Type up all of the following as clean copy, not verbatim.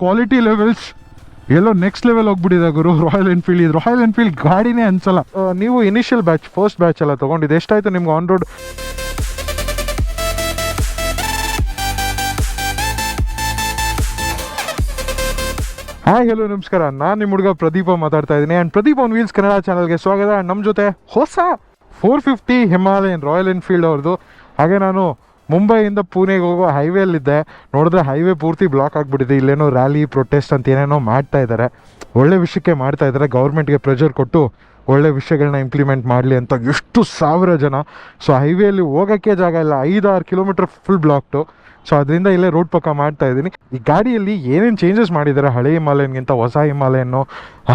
Quality levels ಎಲ್ಲೋ next level ಹೋಗ್ಬಿಟ್ಟಿದೆ ಗುರು. ರಾಯಲ್ ಎನ್ಫೀಲ್ಡ್ ಗಾಡಿನೇ ಅನ್ಸಲ್ಲ. ನೀವು ಇನಿಷಿಯಲ್ ಬ್ಯಾಚ್ ಫಸ್ಟ್ ಬ್ಯಾಚ್ ಎಲ್ಲ ತೊಗೊಂಡಿದ್ದು ಎಷ್ಟಾಯಿತು ನಿಮ್ಗೆ ಆನ್ ರೋಡ್? ಹಾಯ್ ಹಲೋ ನಮಸ್ಕಾರ, ನಾನು ನಿಮ್ಮ ಹುಡುಗ ಪ್ರದೀಪ ಮಾತಾಡ್ತಾ ಇದ್ದೀನಿ. And Pradeep on wheels Kannada ಚಾನಲ್ಗೆ ಸ್ವಾಗತ. ಆ್ಯಂಡ್ ನಮ್ಮ ಜೊತೆ ಹೊಸ 450 ಹಿಮಾಲಯನ್ ರಾಯಲ್ ಎನ್ಫೀಲ್ಡ್ ಅವ್ರದ್ದು. ಹಾಗೆ ನಾನು ಮುಂಬೈಯಿಂದ ಪುಣೆಗೆ ಹೋಗೋ ಹೈವೇಲಿದ್ದೆ, ನೋಡಿದ್ರೆ ಹೈವೇ ಪೂರ್ತಿ ಬ್ಲಾಕ್ ಆಗಿಬಿಟ್ಟಿದೆ. ಇಲ್ಲೇನೋ ರ್ಯಾಲಿ ಪ್ರೊಟೆಸ್ಟ್ ಅಂತ ಏನೇನೋ ಮಾಡ್ತಾ ಇದ್ದಾರೆ. ಒಳ್ಳೆ ವಿಷಯಕ್ಕೆ ಮಾಡ್ತಾ ಇದ್ದಾರೆ, ಗೌರ್ಮೆಂಟ್ಗೆ ಪ್ರೆಷರ್ ಕೊಟ್ಟು ಒಳ್ಳೆ ವಿಷಯಗಳನ್ನ ಇಂಪ್ಲಿಮೆಂಟ್ ಮಾಡಲಿ ಅಂತ. ಎಷ್ಟು ಸಾವಿರ ಜನ. ಸೊ ಹೈವೇಲಿ ಹೋಗೋಕ್ಕೆ ಜಾಗ ಇಲ್ಲ, 5-6 ಕಿಲೋಮೀಟರ್ ಫುಲ್ ಬ್ಲಾಕ್ಟು. ಸೊ ಅದರಿಂದ ಇಲ್ಲೇ ರೋಡ್ ಪಕ್ಕ ಮಾಡ್ತಾ ಇದ್ದೀನಿ. ಈ ಗಾಡಿಯಲ್ಲಿ ಏನೇನು ಚೇಂಜಸ್ ಮಾಡಿದ್ದಾರೆ ಹಳೆ ಹಿಮಾಲಯನ್ಗಿಂತ ಹೊಸ ಹಿಮಾಲಯನ್ನು,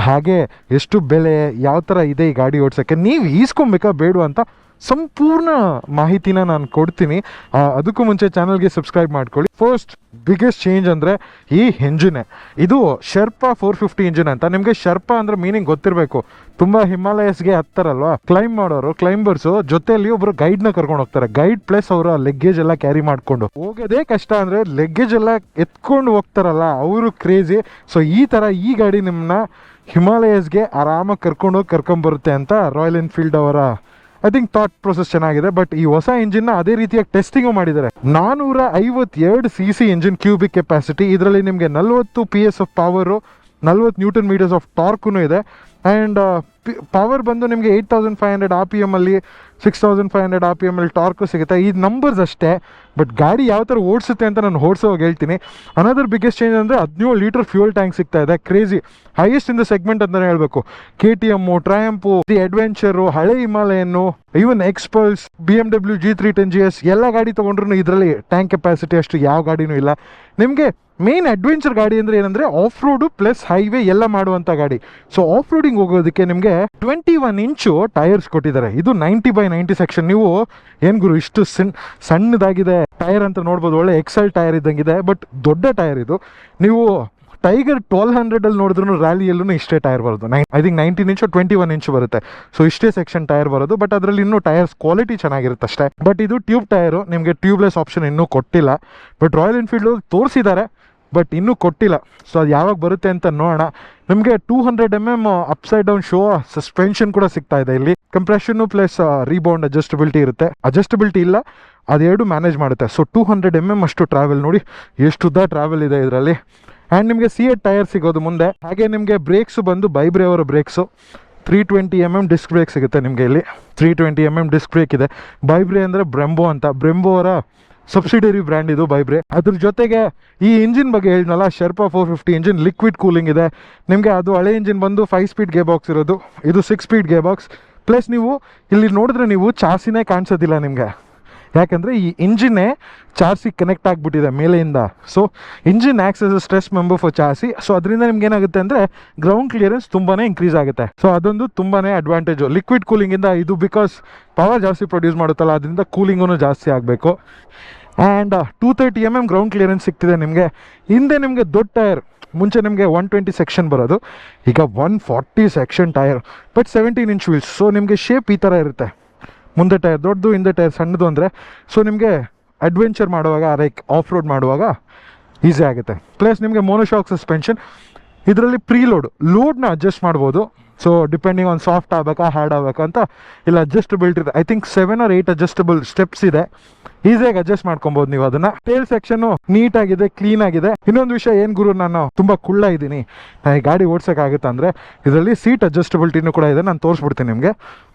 ಹಾಗೆ ಎಷ್ಟು ಬೆಲೆ, ಯಾವ ಥರ ಇದೆ ಈ ಗಾಡಿ ಓಡ್ಸೋಕ್ಕೆ, ನೀವು ಈಸ್ಕೊಬೇಕಾ ಬೇಡ ಅಂತ ಸಂಪೂರ್ಣ ಮಾಹಿತಿನ ನಾನು ಕೊಡ್ತೀನಿ. ಅದಕ್ಕೂ ಮುಂಚೆ ಚಾನಲ್ಗೆ ಸಬ್ಸ್ಕ್ರೈಬ್ ಮಾಡ್ಕೊಳ್ಳಿ. ಫಸ್ಟ್ ಬಿಗ್ಗೆಸ್ಟ್ ಚೇಂಜ್ ಅಂದರೆ ಈ ಎಂಜಿನೇ. ಇದು ಶರ್ಪಾ 450 ಇಂಜಿನ್ ಅಂತ. ನಿಮಗೆ ಶರ್ಪಾ ಅಂದರೆ ಮೀನಿಂಗ್ ಗೊತ್ತಿರಬೇಕು. ತುಂಬ ಹಿಮಾಲಯಸ್ಗೆ ಹತ್ತಾರಲ್ವಾ, ಕ್ಲೈಂಬ್ ಮಾಡೋರು, ಕ್ಲೈಂಬರ್ಸು ಜೊತೆಯಲ್ಲಿ ಒಬ್ಬರು ಗೈಡ್ನ ಕರ್ಕೊಂಡು ಹೋಗ್ತಾರೆ. ಗೈಡ್ ಪ್ಲಸ್ ಅವರ ಲೆಗ್ಗೇಜ್ ಎಲ್ಲ ಕ್ಯಾರಿ ಮಾಡಿಕೊಂಡು ಹೋಗೋದೇ ಕಷ್ಟ. ಅಂದರೆ ಲೆಗ್ಗೇಜ್ ಎಲ್ಲ ಎತ್ಕೊಂಡು ಹೋಗ್ತಾರಲ್ಲ, ಅವರು ಕ್ರೇಜಿ. ಸೊ ಈ ಥರ ಈ ಗಾಡಿ ನಿಮ್ಮನ್ನ ಹಿಮಾಲಯಸ್ಗೆ ಆರಾಮಾಗಿ ಕರ್ಕೊಂಬರುತ್ತೆ ಅಂತ ರಾಯಲ್ ಎನ್ಫೀಲ್ಡ್ ಅವರ ಐ ಥಿಂಕ್ ಥಾಟ್ ಪ್ರೊಸೆಸ್ ಚೆನ್ನಾಗಿದೆ. ಬಟ್ ಈ ಹೊಸ ಇಂಜಿನ್ನ ಅದೇ ರೀತಿಯಾಗಿ ಟೆಸ್ಟಿಂಗು ಮಾಡಿದ್ದಾರೆ. 452 cc ಇಂಜಿನ್, ಕ್ಯೂಬಿಕ್ ಕೆಪಾಸಿಟಿ. ಇದರಲ್ಲಿ ನಿಮಗೆ 40 PS of power, 40 newton metres of torque ಇದೆ. ಆ್ಯಂಡ್ ಪವರ್ ಬಂದು ನಿಮಗೆ 8500 RPM ಅಲ್ಲಿ, 6500 RPM ಅಲ್ಲಿ ಟಾರ್ಕು ಸಿಗುತ್ತೆ. ಈ ನಂಬರ್ಸ್ ಅಷ್ಟೇ. ಬಟ್ ಗಾಡಿ ಯಾವ ಥರ ಓಡಿಸುತ್ತೆ ಅಂತ ನಾನು ಓಡಿಸೋವಾಗ ಹೇಳ್ತೀನಿ. ಅನದರ್ ಬಿಗ್ಗೆಸ್ಟ್ ಚೇಂಜ್ ಅಂದರೆ 17 ಲೀಟರ್ ಫ್ಯೂಯಲ್ ಟ್ಯಾಂಕ್ ಸಿಗ್ತಾ ಇದೆ. Crazy, highest in the segment ಅಂತಲೇ ಹೇಳಬೇಕು. KTM, ಟ್ರಯಾಂಪು, ದಿ ಅಡ್ವೆಂಚರು, ಹಳೆ Himalayan, even ಎಕ್ಸ್ಪಲ್ಸ್, BMW G310 GS ಎಲ್ಲ ಗಾಡಿ ತೊಗೊಂಡ್ರು ಇದರಲ್ಲಿ ಟ್ಯಾಂಕ್ ಕೆಪಾಸಿಟಿ ಅಷ್ಟು ಯಾವ ಗಾಡಿನೂ ಇಲ್ಲ. ನಿಮಗೆ ಮೇನ್ ಅಡ್ವೆಂಚರ್ ಗಾಡಿ ಅಂದರೆ ಏನಂದರೆ ಆಫ್ ರೋಡು ಪ್ಲಸ್ ಹೈವೇ ಎಲ್ಲ ಮಾಡುವಂಥ ಗಾಡಿ. ಸೊ ಆಫ್ ರೋಡಿಂಗ್ ಹೋಗೋದಕ್ಕೆ ನಿಮಗೆ 21 ಇಂಚು ಟೈರ್ಸ್ ಕೊಟ್ಟಿದ್ದಾರೆ. ಇದು 90/90 ಸೆಕ್ಷನ್. ನೀವು ಏನು ಗುರು ಇಷ್ಟು ಸಣ್ಣದಾಗಿದೆ ಟೈರ್ ಅಂತ ನೋಡ್ಬೋದು. ಒಳ್ಳೆ ಎಕ್ಸೆಲ್ ಟೈರ್ ಇದ್ದಂಗಿದೆ, ಬಟ್ ದೊಡ್ಡ ಟೈರ್ ಇದು. ನೀವು ಟೈಗರ್ 1200 ನೋಡಿದ್ರು ರ್ಯಾಲಿಯಲ್ಲೂ ಇಷ್ಟೇ ಟೈರ್ ಬರೋದು. ಐ ಥಿಂಕ್ 19 ಇಂಚು 21 ಇಂಚು ಬರುತ್ತೆ. ಸೊ ಇಷ್ಟೇ ಸೆಕ್ಷನ್ ಟೈರ್ ಬರೋದು. ಬಟ್ ಅದರಲ್ಲಿ ಇನ್ನೂ ಟೈರ್ಸ್ ಕ್ವಾಲಿಟಿ ಚೆನ್ನಾಗಿರುತ್ತೆ ಅಷ್ಟೇ. ಬಟ್ ಇದು ಟ್ಯೂಬ್ ಟೈರು, ನಿಮಗೆ ಟ್ಯೂಬ್ಲೆಸ್ ಆಪ್ಷನ್ ಇನ್ನೂ ಕೊಟ್ಟಿಲ್ಲ. ಬಟ್ ರಾಯಲ್ ಎನ್ಫೀಲ್ಡ್ ತೋರಿಸಿದ್ದಾರೆ, ಬಟ್ ಇನ್ನೂ ಕೊಟ್ಟಿಲ್ಲ. ಸೊ ಅದು ಯಾವಾಗ ಬರುತ್ತೆ ಅಂತ ನೋಡೋಣ. ನಿಮಗೆ 200 mm upside down show suspension ಕೂಡ ಸಿಗ್ತಾ ಇದೆ. ಇಲ್ಲಿ ಕಂಪ್ರೆಷನ್ನು ಪ್ಲಸ್ ರೀಬೌಂಡ್ ಅಡ್ಜಸ್ಟಬಿಲಿಟಿ ಇರುತ್ತೆ. ಅಡ್ಜಸ್ಟಬಿಲಿಟಿ ಇಲ್ಲ, ಅದೆರಡು ಮ್ಯಾನೇಜ್ ಮಾಡುತ್ತೆ. ಸೊ 200 mm ಅಷ್ಟು ಟ್ರಾವೆಲ್, ನೋಡಿ ಎಷ್ಟು ಉದ್ದ ಟ್ರಾವೆಲ್ ಇದೆ ಇದರಲ್ಲಿ. ಆ್ಯಂಡ್ ನಿಮಗೆ C8 ಟೈರ್ ಸಿಗೋದು ಮುಂದೆ. ಹಾಗೆ ನಿಮಗೆ ಬ್ರೇಕ್ಸು ಬಂದು ಬೈಬ್ರೆ ಅವರ ಬ್ರೇಕ್ಸು 320 mm ಡಿಸ್ಕ್ ಬ್ರೇಕ್ ಸಿಗುತ್ತೆ ನಿಮಗೆ. ಇಲ್ಲಿ 320 mm ಡಿಸ್ಕ್ ಬ್ರೇಕ್ ಇದೆ. ಬೈಬ್ರೆ ಅಂದರೆ ಬ್ರೆಂಬೋ ಅಂತ, ಬ್ರೆಂಬೋ ಅವರ ಸಬ್ಸಿಡರಿ ಬ್ರ್ಯಾಂಡ್ ಇದು ಬೈಬ್ರೆ. ಅದ್ರ ಜೊತೆಗೆ ಈ ಇಂಜಿನ್ ಬಗ್ಗೆ ಹೇಳಿದ್ನಲ್ಲ, ಶರ್ಪಾ 450 ಇಂಜಿನ್ ಲಿಕ್ವಿಡ್ ಕೂಲಿಂಗ್ ಇದೆ ನಿಮಗೆ. ಅದು ಹಳೆ ಇಂಜಿನ್ ಬಂದು 5 ಸ್ಪೀಡ್ ಗೇರ್ ಬಾಕ್ಸ್ ಇರೋದು, ಇದು 6 ಸ್ಪೀಡ್ ಗೇರ್ ಬಾಕ್ಸ್. ಪ್ಲಸ್ ನೀವು ಇಲ್ಲಿ ನೋಡಿದ್ರೆ ನೀವು ಚಾಸಿನೇ ಕಾಣಿಸೋದಿಲ್ಲ ನಿಮಗೆ, ಯಾಕಂದರೆ ಈ ಇಂಜಿನ್ನೇ ಚಾರ್ಸಿಗೆ ಕನೆಕ್ಟ್ ಆಗಿಬಿಟ್ಟಿದೆ ಮೇಲೆಯಿಂದ. So engine acts as a stress member for ಚಾರ್ಸಿ. ಸೊ ಅದರಿಂದ ನಿಮ್ಗೆ ಏನಾಗುತ್ತೆ ಅಂದರೆ ಗ್ರೌಂಡ್ ಕ್ಲಿಯರೆನ್ಸ್ ತುಂಬಾ ಇಂಕ್ರೀಸ್ ಆಗುತ್ತೆ. ಸೊ ಅದೊಂದು ತುಂಬಾ ಅಡ್ವಾಂಟೇಜು ಲಿಕ್ವಿಡ್ ಕೂಲಿಂಗಿಂದ. ಇದು ಬಿಕಾಸ್ ಪವರ್ ಜಾಸ್ತಿ ಪ್ರೊಡ್ಯೂಸ್ ಮಾಡುತ್ತಲ್ಲ, ಅದರಿಂದ ಕೂಲಿಂಗೂ ಜಾಸ್ತಿ ಆಗಬೇಕು. ಆ್ಯಂಡ್ 230 mm ಗ್ರೌಂಡ್ ಕ್ಲಿಯರೆನ್ಸ್ ಸಿಗ್ತಿದೆ ನಿಮಗೆ. ಹಿಂದೆ ನಿಮಗೆ ದೊಡ್ಡ ಟೈರ್, ಮುಂಚೆ ನಿಮಗೆ 120 ಸೆಕ್ಷನ್ ಬರೋದು, ಈಗ 140 section tyre, but 17 inch wheels. So ನಿಮಗೆ ಶೇಪ್ ಈ ಥರ ಇರುತ್ತೆ. ಮುಂದೆ ಟೈರ್ ದೊಡ್ಡದು, ಹಿಂದೆ ಟೈರ್ ಸಣ್ಣದು. ಅಂದರೆ ಸೊ ನಿಮಗೆ ಅಡ್ವೆಂಚರ್ ಮಾಡುವಾಗ, ಲೈಕ್ ಆಫ್ ರೋಡ್ ಮಾಡುವಾಗ ಈಸಿ ಆಗುತ್ತೆ. ಪ್ಲಸ್ ನಿಮಗೆ ಮೋನೋಶಾಕ್ ಸಸ್ಪೆನ್ಷನ್. ಇದರಲ್ಲಿ ಲೋಡ್ನ ಅಡ್ಜಸ್ಟ್ ಮಾಡ್ಬೋದು. ಸೊ ಡಿಪೆಂಡಿಂಗ್ ಆನ್ ಸಾಫ್ಟ್ ಆಗಬೇಕಾ ಹಾರ್ಡ್ ಆಗಬೇಕಾ ಅಂತ ಇಲ್ಲ ಅಡ್ಜಸ್ಟಬಿಲಿಟಿ ಇದೆ. I think 7 or 8 adjustable steps ಇದೆ. ಈಸಿಯಾಗಿ ಅಡ್ಜಸ್ಟ್ ಮಾಡ್ಕೊಬೋದು ನೀವು ಅದನ್ನ. ಟೇಲ್ ಸೆಕ್ಷನ್ ನೀಟಾಗಿದೆ, ಕ್ಲೀನ್ ಆಗಿದೆ. ಇನ್ನೊಂದು ವಿಷಯ ಏನು ಗುರು, ನಾನು ತುಂಬ ಕುಳ್ಳ ಇದ್ದೀನಿ, ನಾನು ಈ ಗಾಡಿ ಓಡ್ಸೋಕ್ಕಾಗುತ್ತೆ ಅಂದರೆ ಇದರಲ್ಲಿ ಸೀಟ್ ಅಡ್ಜಸ್ಟಬಿಲಿಟಿನೂ ಕೂಡ ಇದೆ. ನಾನು ತೋರಿಸ್ಬಿಡ್ತೀನಿ ನಿಮಗೆ.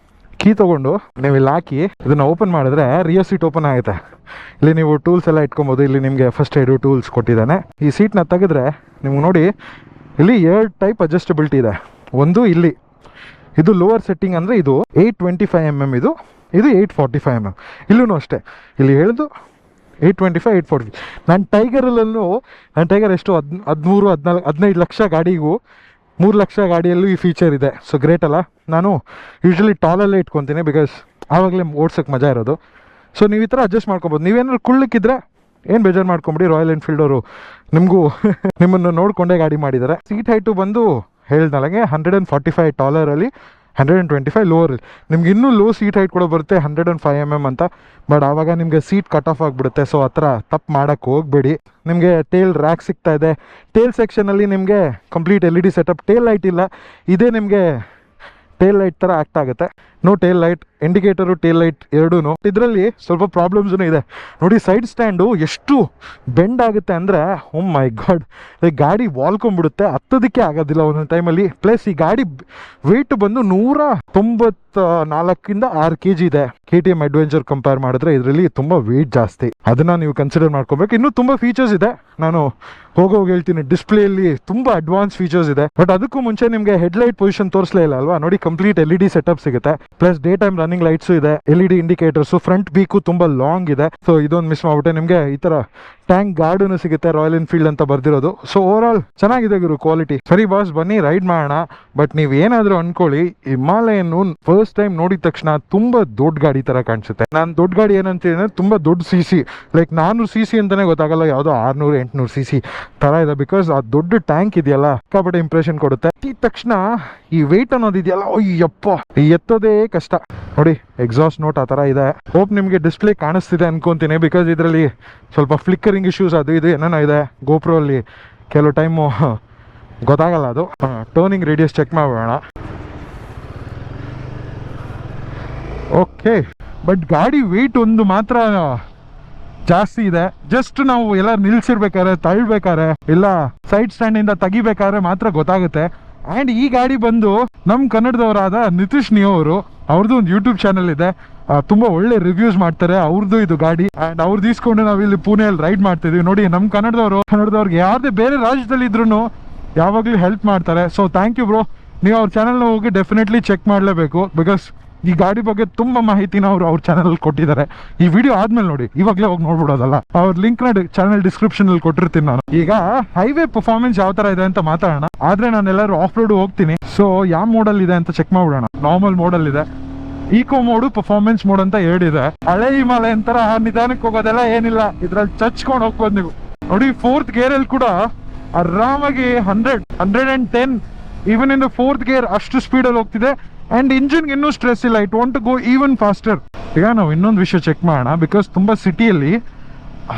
ಕೀ ತೊಗೊಂಡು ನೀವು ಇಲ್ಲಿ ಹಾಕಿ ಇದನ್ನು ಓಪನ್ ಮಾಡಿದ್ರೆ ರಿಯರ್ ಸೀಟ್ ಓಪನ್ ಆಗುತ್ತೆ. ಇಲ್ಲಿ ನೀವು ಟೂಲ್ಸ್ ಎಲ್ಲ ಇಟ್ಕೊಬೋದು. ಇಲ್ಲಿ ನಿಮಗೆ ಫಸ್ಟ್ ಏಡು ಟೂಲ್ಸ್ ಕೊಟ್ಟಿದ್ದಾನೆ. ಈ ಸೀಟ್ನ ತೆಗೆದ್ರೆ ನಿಮ್ಗೆ ನೋಡಿ ಇಲ್ಲಿ 2 ಟೈಪ್ ಅಡ್ಜಸ್ಟಬಿಲಿಟಿ ಇದೆ. ಒಂದು ಇಲ್ಲಿ, ಇದು ಲೋವರ್ ಸೆಟ್ಟಿಂಗ್ ಅಂದರೆ ಇದು 825 mm, ಇದು 845 mm. ಇಲ್ಲೂ ಅಷ್ಟೇ, ಇಲ್ಲಿ ಹೇಳಿದು 825, 840. ನನ್ನ ಟೈಗರ್ ಎಷ್ಟು 13, 14, 15 ಲಕ್ಷ ಗಾಡಿಗೂ 3 ಲಕ್ಷ ಗಾಡಿಯಲ್ಲೂ ಈ ಫೀಚರ್ ಇದೆ. ಸೊ ಗ್ರೇಟ್ ಅಲ್ಲ. ನಾನು ಯೂಶ್ವಲಿ ಟಾಲಲ್ಲೇ ಇಟ್ಕೊತೀನಿ, ಬಿಕಾಸ್ ಆವಾಗಲೇ ಓಡ್ಸೋಕ್ಕೆ ಮಜಾ ಇರೋದು. ಸೊ ನೀವು ಈ ಥರ ಅಡ್ಜಸ್ಟ್ ಮಾಡ್ಕೊಬೋದು. ನೀವೇನಾದ್ರು ಕುಳ್ಳಕ್ಕಿದ್ರೆ ಏನು ಬೇಜಾರು ಮಾಡ್ಕೊಂಬಿಡಿ, ರಾಯಲ್ ಎನ್ಫೀಲ್ಡ್ ಅವರು ನಿಮಗೂ ನಿಮ್ಮನ್ನು ನೋಡಿಕೊಂಡೇ ಗಾಡಿ ಮಾಡಿದ್ದಾರೆ. ಸೀಟ್ ಹೈಟು ಬಂದು ಹೇಳ್ದಲಾಗೆ $145 125 ಲೋವರ್. ನಿಮ್ಗೆ ಇನ್ನೂ ಲೋ ಸೀಟ್ ಹೈಟ್ ಕೂಡ ಬರುತ್ತೆ 105 mm ಅಂತ. ಬಟ್ ಆವಾಗ ನಿಮಗೆ ಸೀಟ್ ಕಟ್ ಆಫ್ ಆಗಿಬಿಡುತ್ತೆ. ಸೊ ಆ ಥರ ತಪ್ಪು ಮಾಡೋಕ್ಕೆ ಹೋಗಬೇಡಿ. ನಿಮಗೆ ಟೇಲ್ ರ್ಯಾಕ್ ಸಿಗ್ತಾ ಇದೆ. ಟೇಲ್ ಸೆಕ್ಷನಲ್ಲಿ ನಿಮಗೆ complete LED setup. Tail light ಇಲ್ಲ, ಇದೇ ನಿಮಗೆ ಟೇಲ್ ಲೈಟ್ ಥರ ಆ್ಯಕ್ಟ್ ಆಗುತ್ತೆ. No tail light, indicator tail light ಎರಡೂ. ಇದರಲ್ಲಿ ಸ್ವಲ್ಪ ಪ್ರಾಬ್ಲಮ್ಸೂ ಇದೆ ನೋಡಿ. ಸೈಡ್ ಸ್ಟ್ಯಾಂಡು ಎಷ್ಟು ಬೆಂಡ್ ಆಗುತ್ತೆ ಅಂದರೆ ಓ ಮೈ ಗಾಡ್, ಗಾಡಿ ವಾಲ್ಕೊಂಡ್ಬಿಡುತ್ತೆ, ಹತ್ತೋದಕ್ಕೆ ಆಗೋದಿಲ್ಲ ಒಂದೊಂದು ಟೈಮಲ್ಲಿ. ಪ್ಲಸ್ ಈ ಗಾಡಿ ವೆಯ್ಟ್ ಬಂದು 194 6 kg ಇದೆ. KTM ಅಡ್ವೆಂಚರ್ ಕಂಪೇರ್ ಮಾಡಿದ್ರೆ ಇದರಲ್ಲಿ ತುಂಬ ವೆಯ್ಟ್ ಜಾಸ್ತಿ. ಅದನ್ನು ನೀವು ಕನ್ಸಿಡರ್ ಮಾಡ್ಕೋಬೇಕು. ಇನ್ನೂ ತುಂಬ ಫೀಚರ್ಸ್ ಇದೆ, ನಾನು ಹೋಗೋಗಿ ಹೇಳ್ತೀನಿ. ಡಿಸ್ಪ್ಲೇಯಲ್ಲಿ ತುಂಬ ಅಡ್ವಾನ್ಸ್ ಫೀಚರ್ಸ್ ಇದೆ. ಬಟ್ ಅದಕ್ಕೂ ಮುಂಚೆ ನಿಮಗೆ ಹೆಡ್ಲೈಟ್ ಪೊಸಿಷನ್ ತೋರಿಸಲೇ ಇಲ್ಲ ಅಲ್ವಾ. ನೋಡಿ, ಕಂಪ್ಲೀಟ್ LED ಸೆಟಪ್ ಸಿಗುತ್ತೆ. Plus day time running lights ಇದೆ, LED ಇಂಡಿಕೇಟರ್ಸ್. ಫ್ರಂಟ್ ಬೀಕು ತುಂಬ ಲಾಂಗ್ ಇದೆ. ಸೊ ಇದೊಂದು ಮಿಸ್ ಮಾಡ್ಬಿಟ್ಟೆ. ನಿಮಗೆ ಈ ಥರ ಟ್ಯಾಂಕ್ ಗಾರ್ಡನ್ನು ಸಿಗುತ್ತೆ, ರಾಯಲ್ ಎನ್ಫೀಲ್ಡ್ ಅಂತ ಬರ್ದಿರೋದು. ಸೊ ಓವರ್ ಆಲ್ ಚೆನ್ನಾಗಿದೆ ಗುರು ಕ್ವಾಲಿಟಿ. ಸರಿ ಬಾಸ್, ಬನ್ನಿ ರೈಡ್ ಮಾಡೋಣ. ಬಟ್ ನೀವು ಏನಾದರೂ ಅನ್ಕೊಳ್ಳಿ, ಹಿಮಾಲಯನ್ನು ಫಸ್ಟ್ ಟೈಮ್ ನೋಡಿದ ತಕ್ಷಣ ತುಂಬ ದೊಡ್ಡ ಗಾಡಿ ಥರ ಕಾಣಿಸುತ್ತೆ. ನಾನು ದೊಡ್ಡ ಗಾಡಿ ಏನಂತೀನಿ, ತುಂಬ ದೊಡ್ಡ CC, ಲೈಕ್ 400 cc ಅಂತಲೇ ಗೊತ್ತಾಗಲ್ಲ, ಯಾವುದೋ 600 800 cc ಥರ ಇದೆ. ಬಿಕಾಸ್ ಆ ದೊಡ್ಡ ಟ್ಯಾಂಕ್ ಇದೆಯಲ್ಲ, ಸಿಕ್ಕಾಪಟ್ಟೆ ಇಂಪ್ರೆಷನ್ ಕೊಡುತ್ತೆ. ಈ ತಕ್ಷಣ ಈ ವೆಯ್ಟ್ ಅನ್ನೋದಿದೆಯಲ್ಲ, ಅಯ್ಯಪ್ಪ, ಎತ್ತೋದೇ ಕಷ್ಟ. ನೋಡಿ, ಎಕ್ಸಾಸ್ಟ್ ನೋಟ್ ಆ ಥರ ಇದೆ. ಹೋಪ್ ನಿಮಗೆ ಡಿಸ್ಪ್ಲೇ ಕಾಣಿಸ್ತಿದೆ ಅನ್ಕೊಂತೀನಿ. ಬಿಕಾಸ್ ಇದರಲ್ಲಿ ಸ್ವಲ್ಪ ಫ್ಲಿಕ್ಕರಿಂಗ್ ಇಶ್ಯೂಸ್ ಅದು ಇದು ಏನೇನೋ ಇದೆ. ಗೋಪ್ರೋ ಅಲ್ಲಿ ಕೆಲವು ಟೈಮು ಗೊತ್ತಾಗಲ್ಲ ಅದು. ಟರ್ನಿಂಗ್ ರೇಡಿಯಸ್ ಚೆಕ್ ಮಾಡೋಣ. ಓಕೆ, ಬಟ್ ಗಾಡಿ ವೆಯ್ಟ್ ಒಂದು ಮಾತ್ರ ಜಾಸ್ತಿ ಇದೆ. ಜಸ್ಟ್ ನಾವು ಎಲ್ಲ ನಿಲ್ಸಿರ್ಬೇಕಾದ್ರೆ, ತಳ್ಬೇಕಾರೆ, ಇಲ್ಲ ಸೈಡ್ ಸ್ಟ್ಯಾಂಡ್ ಇಂದ ತೆಗಿಬೇಕಾದ್ರೆ ಮಾತ್ರ ಗೊತ್ತಾಗುತ್ತೆ. ಆ್ಯಂಡ್ ಈ ಗಾಡಿ ಬಂದು ನಮ್ಮ ಕನ್ನಡದವರಾದ ನಿತೀಶ್ ನಿಯೋ ಅವರು, ಅವ್ರದ್ದು ಒಂದು ಯೂಟ್ಯೂಬ್ ಚಾನಲ್ ಇದೆ. ತುಂಬ ಒಳ್ಳೆ ರಿವ್ಯೂಸ್ ಮಾಡ್ತಾರೆ ಅವ್ರದ್ದು ಇದು ಗಾಡಿ. ಆ್ಯಂಡ್ ಅವ್ರದ್ದು ಇಸ್ಕೊಂಡು ನಾವು ಇಲ್ಲಿ ಪುಣೆಯಲ್ಲಿ ರೈಡ್ ಮಾಡ್ತಿದ್ವಿ. ನೋಡಿ, ನಮ್ಮ ಕನ್ನಡದವ್ರಿಗೆ ಯಾವುದೇ ಬೇರೆ ರಾಜ್ಯದಲ್ಲಿ ಇದ್ರೂ ಯಾವಾಗಲೂ ಹೆಲ್ಪ್ ಮಾಡ್ತಾರೆ. So thank you bro. ನೀವು ಅವ್ರ ಚಾನಲ್ನ ಹೋಗಿ ಡೆಫಿನೆಟ್ಲಿ ಚೆಕ್ ಮಾಡಲೇಬೇಕು. ಬಿಕಾಸ್ ಈ ಗಾಡಿ ಬಗ್ಗೆ ತುಂಬ ಮಾಹಿತಿನ ಅವ್ರ ಚಾನಲ್ ಕೊಟ್ಟಿದ್ದಾರೆ. ಈ ವಿಡಿಯೋ ಆದ್ಮೇಲೆ ನೋಡಿ, ಇವಾಗಲೇ ಹೋಗಿ ನೋಡ್ಬಿಡೋದಲ್ಲ. ಅವ್ರ ಲಿಂಕ್ನ ಚಾನಲ್ ಡಿಸ್ಕ್ರಿಪ್ಷನ್ ಅಲ್ಲಿ ಕೊಟ್ಟಿರ್ತೀನಿ ನಾನು. ಈಗ ಹೈವೇ ಪರ್ಫಾರ್ಮೆನ್ಸ್ ಯಾವ ತರ ಇದೆ ಅಂತ ಮಾತಾಡೋಣ. ಆದ್ರೆ ನಾನು ಎಲ್ಲರೂ ಆಫ್ ರೋಡ್ ಹೋಗ್ತೀನಿ. ಸೊ ಯಾವ ಮೋಡಲ್ ಇದೆ ಅಂತ ಚೆಕ್ ಮಾಡ್ಬಿಡೋಣ. ನಾರ್ಮಲ್ ಮೋಡಲ್ ಇದೆ, ಈಕೋ ಮೋಡು, ಪರ್ಫಾರ್ಮೆನ್ಸ್ ಮೋಡ್ ಅಂತ ಹೇಳಿದೆ. ಹಳೆ ಹಿಮಾಲಯ ಅಂತರ ನಿಧಾನಕ್ಕೆ ಹೋಗೋದೆಲ್ಲ ಏನಿಲ್ಲ, ಇದ್ರಲ್ಲಿ ಚಚ್ಕೊಂಡು ಹೋಗ್ಬೋದು ನೀವು. ನೋಡಿ, 4th ಗೇರ್ ಅಲ್ಲಿ ಕೂಡ ಆರಾಮಾಗಿ 110 even in the 4th gear ಅಷ್ಟು ಸ್ಪೀಡಲ್ಲಿ ಹೋಗ್ತಿದೆ. ಅಂಡ್ ಇಂಜಿನ್ಗೆ ಇನ್ನೂ ಸ್ಟ್ರೆಸ್ ಇಲ್ಲ. It want to go even faster. ಈಗ ನಾವು ಇನ್ನೊಂದು ವಿಷಯ ಚೆಕ್ ಮಾಡೋಣ. ಬಿಕಾಸ್ ತುಂಬ ಸಿಟಿಯಲ್ಲಿ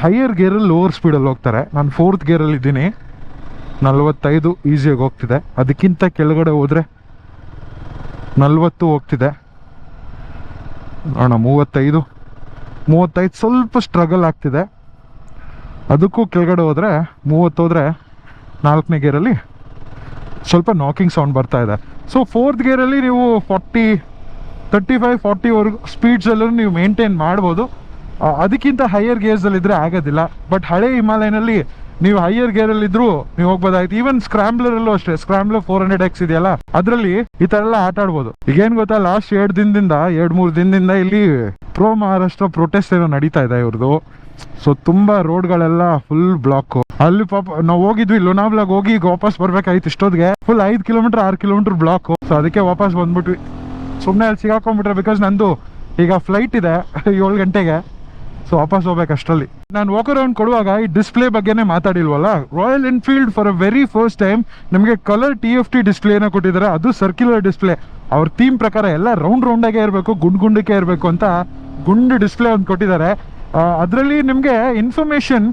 ಹೈಯರ್ ಗೇರಲ್ಲಿ ಲೋವರ್ ಸ್ಪೀಡಲ್ಲಿ ಹೋಗ್ತಾರೆ. ನಾನು 4th ಗೇರಲ್ಲಿ ಇದ್ದೀನಿ, 45 ಈಸಿಯಾಗಿ ಹೋಗ್ತಿದೆ. ಅದಕ್ಕಿಂತ ಕೆಳಗಡೆ ಹೋದರೆ 40 ಹೋಗ್ತಿದೆ. ಅಣ್ಣ 35 ಸ್ವಲ್ಪ ಸ್ಟ್ರಗಲ್ ಆಗ್ತಿದೆ. ಅದಕ್ಕೂ ಕೆಳಗಡೆ ಹೋದರೆ 30 ಹೋದರೆ 4ನೇ ಗೇರಲ್ಲಿ ಸ್ವಲ್ಪ ನಾಕಿಂಗ್ ಸೌಂಡ್ ಬರ್ತಾ ಇದೆ. ಸೊ 4th ಗೇರಲ್ಲಿ ನೀವು 35-40 ಸ್ಪೀಡ್ಸಲ್ಲೂ ನೀವು ಮೇಂಟೈನ್ ಮಾಡ್ಬೋದು. ಅದಕ್ಕಿಂತ ಹೈಯರ್ ಗೇರ್ಸಲ್ಲಿದ್ದರೆ ಆಗೋದಿಲ್ಲ. ಬಟ್ ಹಳೆ ಹಿಮಾಲಯನಲ್ಲಿ ನೀವು ಹೈಯರ್ ಗೇರಲ್ಲಿದ್ದರೂ ನೀವು ಹೋಗ್ಬೋದಾಯ್ತು. ಈವನ್ ಸ್ಕ್ರಾಂಬ್ಲರಲ್ಲೂ ಅಷ್ಟೇ. ಸ್ಕ್ರಾಂಬ್ಲರ್ 400X ಇದೆಯಲ್ಲ, ಅದರಲ್ಲಿ ಈ ಥರ ಎಲ್ಲ ಆಟ ಆಡ್ಬೋದು. ಈಗೇನು ಗೊತ್ತಾ, ಲಾಸ್ಟ್ 2-3 ದಿನದಿಂದ ಇಲ್ಲಿ ಪ್ರೋ ಮಹಾರಾಷ್ಟ್ರ ಪ್ರೊಟೆಸ್ಟ್ ಏನೋ ನಡೀತಾ ಇದೆ ಇವ್ರದ್ದು. ಸೊ ತುಂಬ ರೋಡ್ಗಳೆಲ್ಲ ಫುಲ್ ಬ್ಲಾಕು. ಅಲ್ಲಿ ಪಾಪ ನಾವು ಹೋಗಿದ್ವಿ, ಲೋನಾವ್ಲಾಗ್ ಹೋಗಿ ಈಗ ವಾಪಸ್ ಬರ್ಬೇಕಾಯ್ತು. ಇಷ್ಟೊತ್ತಿಗೆ full 5 kilometre 6 kilometre block. So ಅದಕ್ಕೆ ವಾಪಸ್ ಬಂದ್ಬಿಟ್ವಿ. ಸುಮ್ಮನೆ ಅಲ್ಲಿ ಸಿಗಾಕೊಂಡ್ಬಿಟ್ರೆ. ಬಿಕಾಸ್ ನಂದು ಈಗ ಫ್ಲೈಟ್ ಇದೆ 7 ಗಂಟೆಗೆ. ಸೊ ವಾಪಸ್ ಹೋಗ್ಬೇಕು ಅಷ್ಟರಲ್ಲಿ. ನಾನು ವಾಕ್ ಅರೌಂಡ್ ಕೊಡುವಾಗ ಈ ಡಿಸ್ಪ್ಲೇ ಬಗ್ಗೆನೇ ಮಾತಾಡಿಲ್ವಲ್ಲ. Royal Enfield for a very first time ನಮಗೆ ಕಲರ್ TFT ಡಿಸ್ಪ್ಲೇನ ಕೊಟ್ಟಿದ್ದಾರೆ. ಅದು ಸರ್ಕ್ಯುಲರ್ ಡಿಸ್ಪ್ಲೇ. ಅವ್ರ ಥೀಮ್ ಪ್ರಕಾರ ಎಲ್ಲ ರೌಂಡಾಗೇ ಇರಬೇಕು, ಗುಂಡಕ್ಕೆ ಇರಬೇಕು ಅಂತ ಗುಂಡು ಡಿಸ್ಪ್ಲೇ ಒಂದು ಕೊಟ್ಟಿದ್ದಾರೆ. ಅದರಲ್ಲಿ ನಿಮಗೆ ಇನ್ಫಾರ್ಮೇಷನ್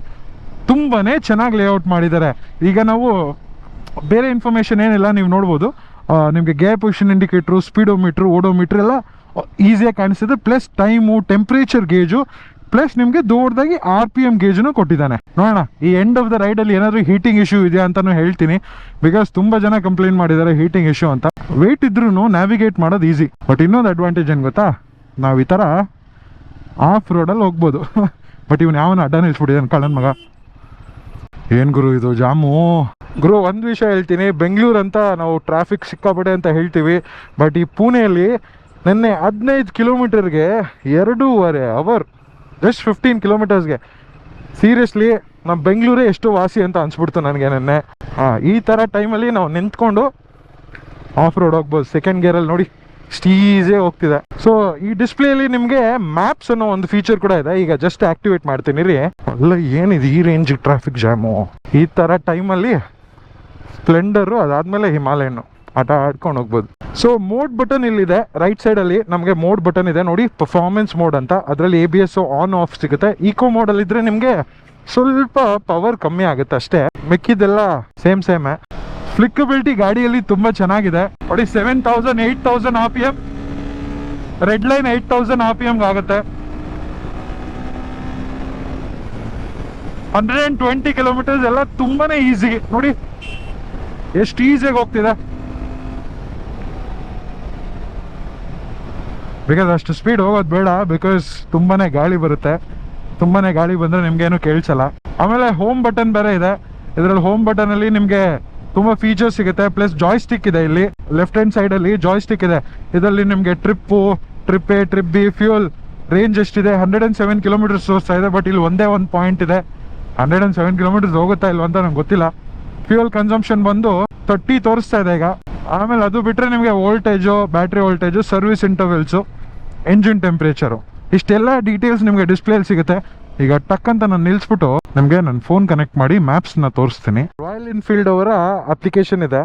ತುಂಬಾ ಚೆನ್ನಾಗಿ ಲೇಔಟ್ ಮಾಡಿದ್ದಾರೆ. ಈಗ ನಾವು ಬೇರೆ ಇನ್ಫಾರ್ಮೇಷನ್ ಏನಿಲ್ಲ, ನೀವು ನೋಡ್ಬೋದು. ನಿಮಗೆ ಗೇರ್ ಪೊಸಿಷನ್ ಇಂಡಿಕೇಟ್ರು, ಸ್ಪೀಡೋಮೀಟ್ರು, ಓಡೋಮೀಟ್ರ್ ಎಲ್ಲ ಈಸಿಯಾಗಿ ಕಾಣಿಸ್ತಿದೆ. Plus time, temperature gauge, plus ನಿಮಗೆ ದೊಡ್ಡದಾಗಿ RPM ಗೇಜನ್ನು ಕೊಟ್ಟಿದ್ದಾನೆ. ನೋಡೋಣ ಈ ಎಂಡ್ ಆಫ್ ದ ರೈಡಲ್ಲಿ ಏನಾದರೂ ಹೀಟಿಂಗ್ ಇಶ್ಯೂ ಇದೆಯಾ ಅಂತಲೂ ಹೇಳ್ತೀನಿ. ಬಿಕಾಸ್ ತುಂಬ ಜನ ಕಂಪ್ಲೇಂಟ್ ಮಾಡಿದ್ದಾರೆ ಹೀಟಿಂಗ್ ಇಶ್ಯೂ ಅಂತ. ವೆಯ್ಟ್ ಇದ್ರೂ ನ್ಯಾವಿಗೇಟ್ ಮಾಡೋದು ಈಸಿ. ಬಟ್ ಇನ್ನೊಂದು ಅಡ್ವಾಂಟೇಜ್ ಏನು ಗೊತ್ತಾ, ನಾವು ಈ ಥರ ಆಫ್ ರೋಡಲ್ಲಿ ಹೋಗ್ಬೋದು. ಬಟ್ ಇವನು ಯಾವನ ಅಡ್ಡ ನಿಲ್ಸ್ಬಿಟ್ಟಿದ್ದಾನೆ ಕಳ್ಳನ ಮಗ. ಏನು ಗುರು ಇದು ಜಾಮು. ಗುರು ಒಂದು ವಿಷಯ ಹೇಳ್ತೀನಿ, ಬೆಂಗಳೂರು ಅಂತ ನಾವು ಟ್ರಾಫಿಕ್ ಸಿಕ್ಕಾಪಟ್ಟೆ ಅಂತ ಹೇಳ್ತೀವಿ. ಬಟ್ ಈ ಪುಣೆಯಲ್ಲಿ ನಿನ್ನೆ 15 ಕಿಲೋಮೀಟರ್ಗೆ 2.5 ಅವರ್, ಜಸ್ಟ್ 15 ಕಿಲೋಮೀಟರ್ಸ್ಗೆ. ಸೀರಿಯಸ್ಲಿ ನಮ್ಮ ಬೆಂಗಳೂರೇ ಎಷ್ಟು ವಾಸಿ ಅಂತ ಅನ್ಸ್ಬಿಡ್ತು ನನಗೆ ನಿನ್ನೆ. ಈ ಥರ ಟೈಮಲ್ಲಿ ನಾವು ನಿಂತ್ಕೊಂಡು ಆಫ್ ರೋಡ್ ಹೋಗ್ಬೋದು. 2nd ಗೇರಲ್ಲಿ ನೋಡಿ ಸ್ಟೀಸೇ ಹೋಗ್ತಿದೆ. ಸೊ ಈ ಡಿಸ್ಪ್ಲೇಲಿ ನಿಮಗೆ ಮ್ಯಾಪ್ಸ್ ಅನ್ನೋ ಒಂದು ಫೀಚರ್ ಕೂಡ ಇದೆ. ಈಗ ಜಸ್ಟ್ ಆಕ್ಟಿವೇಟ್ ಮಾಡ್ತೀನಿ ರೀ. ಅಲ್ಲ ಏನಿದೆ ಈ ರೇಂಜ್ ಟ್ರಾಫಿಕ್ ಜಾಮು. ಈ ಥರ ಟೈಮಲ್ಲಿ ಸ್ಪ್ಲೆಂಡರು, ಅದಾದಮೇಲೆ ಹಿಮಾಲಯನು ಆಟ ಆಡ್ಕೊಂಡು ಹೋಗ್ಬೋದು. ಸೊ ಮೋಡ್ ಬಟನ್ ಇಲ್ಲಿದೆ ರೈಟ್ ಸೈಡಲ್ಲಿ ನಮಗೆ ಮೋಡ್ ಬಟನ್ ಇದೆ ನೋಡಿ, ಪರ್ಫಾರ್ಮೆನ್ಸ್ ಮೋಡ್ ಅಂತ. ಅದರಲ್ಲಿ ABS ಆನ್ ಆಫ್ ಸಿಗುತ್ತೆ. ಈಕೋ ಮೋಡಲ್ಲಿ ಇದ್ರೆ ನಿಮಗೆ ಸ್ವಲ್ಪ ಪವರ್ ಕಮ್ಮಿ ಆಗುತ್ತೆ ಅಷ್ಟೇ, ಮಿಕ್ಕಿದೆಲ್ಲ ಸೇಮ್. ಫ್ಲಿಕ್ಕಬಿಲಿಟಿ ಗಾಡಿಯಲ್ಲಿ ತುಂಬ ಚೆನ್ನಾಗಿದೆ ನೋಡಿ. 7000 8000 RPM, ರೆಡ್ ಲೈನ್ 8000 RPM ಆಗುತ್ತೆ. 120 ಕಿಲೋಮೀಟರ್ಸ್ ಎಲ್ಲ ತುಂಬಾನೇ ಈಸಿ ನೋಡಿ, ಎಷ್ಟು ಈಸಿಯಾಗಿ ಹೋಗ್ತಿದೆ. ಬಿಕಾಸ್ ಅಷ್ಟು ಸ್ಪೀಡ್ ಹೋಗೋದು ಬೇಡ, ಬಿಕಾಸ್ ತುಂಬಾನೇ ಗಾಳಿ ಬರುತ್ತೆ. ತುಂಬಾನೇ ಗಾಳಿ ಬಂದ್ರೆ ನಿಮ್ಗೇನು ಕೇಳಿಸಲ್ಲ. ಆಮೇಲೆ ಹೋಮ್ ಬಟನ್ ಬೇರೆ ಇದೆ. ಇದರಲ್ಲಿ ಹೋಮ್ ಬಟನ್ ಅಲ್ಲಿ ನಿಮ್ಗೆ ತುಂಬಾ ಫೀಚರ್ಸ್ ಸಿಗುತ್ತೆ. ಪ್ಲಸ್ ಜಾಯ್ಸ್ಟಿಕ್ ಇದೆ. ಇಲ್ಲಿ ಲೆಫ್ಟ್ ಹ್ಯಾಂಡ್ ಸೈಡ್ ಅಲ್ಲಿ ಜಾಯ್ಸ್ಟಿಕ್ ಇದೆ. ಇದರಲ್ಲಿ ನಿಮ್ಗೆ trip A trip B, fuel range ಎಷ್ಟಿದೆ 107 ಕಿಲೋಮೀಟರ್ಸ್ ತೋರಿಸ್ತಾ ಇದೆ. ಬಟ್ ಇಲ್ಲಿ ಒಂದೇ ಒಂದು ಪಾಯಿಂಟ್ ಇದೆ, 107 ಕಿಲೋಮೀಟರ್ಸ್ ಹೋಗುತ್ತಾ ಇಲ್ವಾ ಅಂತ ನಂಗೆ ಗೊತ್ತಿಲ್ಲ. ಫ್ಯೂಯಲ್ ಕನ್ಸಂಪ್ಷನ್ ಬಂದು 30 ತೋರಿಸ್ತಾ ಇದೆ ಈಗ. ಆಮೇಲೆ ಅದು ಬಿಟ್ಟರೆ ನಿಮಗೆ voltage, battery voltage, service intervals, engine temperature, ಇಷ್ಟೆಲ್ಲ ಡೀಟೇಲ್ಸ್ ನಿಮಗೆ ಡಿಸ್ಪ್ಲೇಲಿ ಸಿಗುತ್ತೆ. ಈಗ ಟಕ್ ಅಂತ ನಾನು ನಿಲ್ಲಿಸ್ಬಿಟ್ಟು ನಿಮಗೆ ನನ್ನ ಫೋನ್ ಕನೆಕ್ಟ್ ಮಾಡಿ ಮ್ಯಾಪ್ಸ್ನ ತೋರಿಸ್ತೀನಿ. ರಾಯಲ್ ಎನ್ಫೀಲ್ಡ್ ಅವರ ಅಪ್ಲಿಕೇಶನ್ ಇದೆ.